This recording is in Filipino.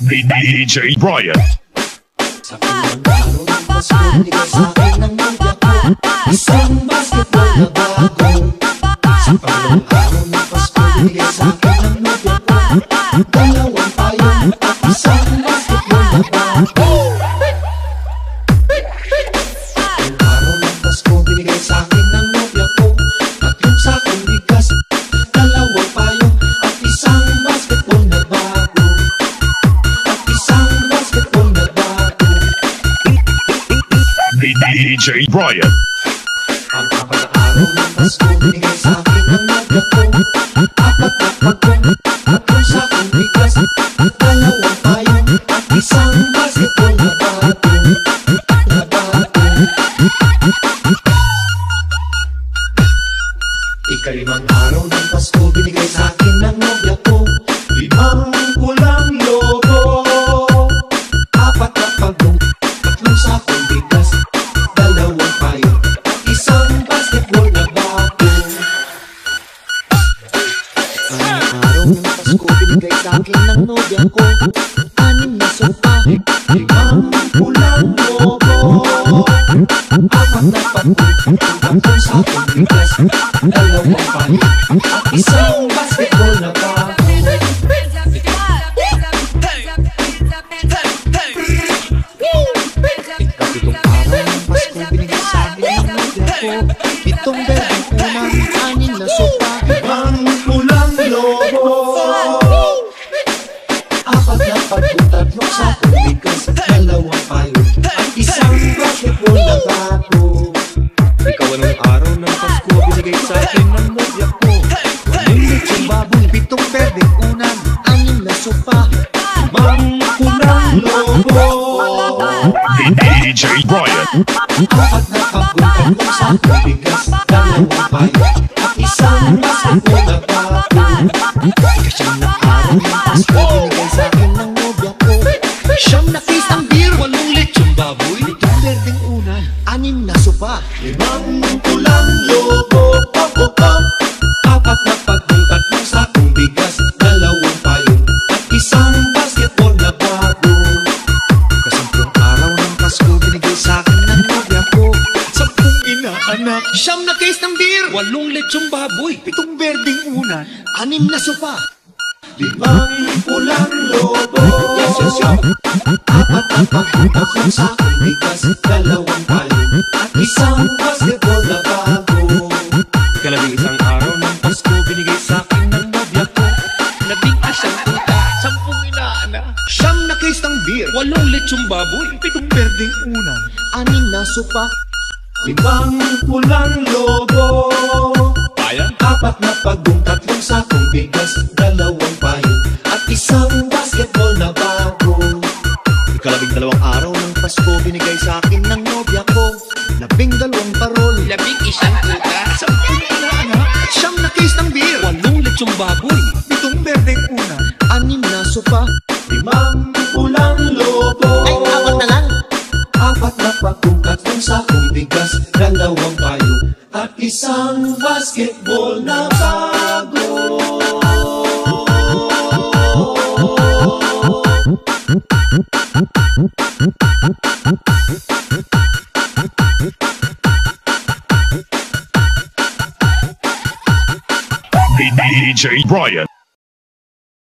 DJ Brian. Sa unang araw ng Pasko, binigay sa'kin ng nobya ko isang basketball na bago. Sa pangalawang araw ng Pasko, binigay sa'kin ng nobya ko dalawang payong at isang basketball na bago. Ang araw ng Pasko, binigay sa'kin ng nobya ko tatlong sakong bigas, dalawang payong at isang basketball na bago. DJ Brian. Ang apat na araw ng Pasko, binigay sa'kin ng nobya ko apat na pagong, tatlong sakong bigas, dalawang payong at isang basketball na bago. Ikalimang araw ng Pasko, binigay sa'kin ng nobya ko limang pulang lobo, apat na pagong, tatlong sakong bigas, dalawang payong at isang basketball na bago. Ang araw ng Pasko, binigay sa'kin ng nobya ko anim na sopa, limang pulang lobo, apat na pagong, tatlong sakong bigas, dalawang payong at isang basketball na bago. Pitong berdeng unang, anim na sopa, limang pulang lobo, apat na pagong, tatlong sakong bigas, dalawang payong at isang basketball na bago. Ikaw anong araw ng Pasko, binigay sa'kin ng nobya ko walong lechong baboy, pitong berdeng unang, anim na sopa, limang pulang lobo, DJ Brian. apat na pagong, tatlong sakong bigas, dalawang payong at isang basketball na bago. Ikasyam na araw ng Pasko, binigay sa'kin ng nobya ko siyam na case ng beer, walong lechong baboy, pitong berdeng unan, anim na sopa, limang pulang lobo, apat na pagong, tatlong sakong bigas, dalawang payong at isang basketball na bago. Ikasampung araw ng Pasko, binigay sa'kin ng nobya ko sampung inaanak, siyam na case ng beer, walong lechong baboy, pitong berdeng unan, anim na sopa, limang pulang lobo, apat na pagong, tatlong sakong bigas, dalawang payong at isang basketball na bago. Ikalabing isang araw ng Pasko, binigay sa'kin ng nobya ko 11 tuta, 10 inaanak, siyam na case ng beer, walong lechong baboy, pitong berdeng unan, anim na sopa, limang pulang lobo, apat na pagong, tatlong sakong bigas, dalawang payong at isang basketball na bago. Ikalabing dalawang araw ng Pasko, binigay sa'kin ng nobya ko 12 parol, 11 tuta, 10 inaanak, siyam na case ng beer, walong lechong baboy, pitong berdeng unan, anim na sopa, limang pulang lobo, ay apat na lang, apat na pagong, tatlong sakong bigas, dalawang payong at isang basketball na bago. DJ Brian.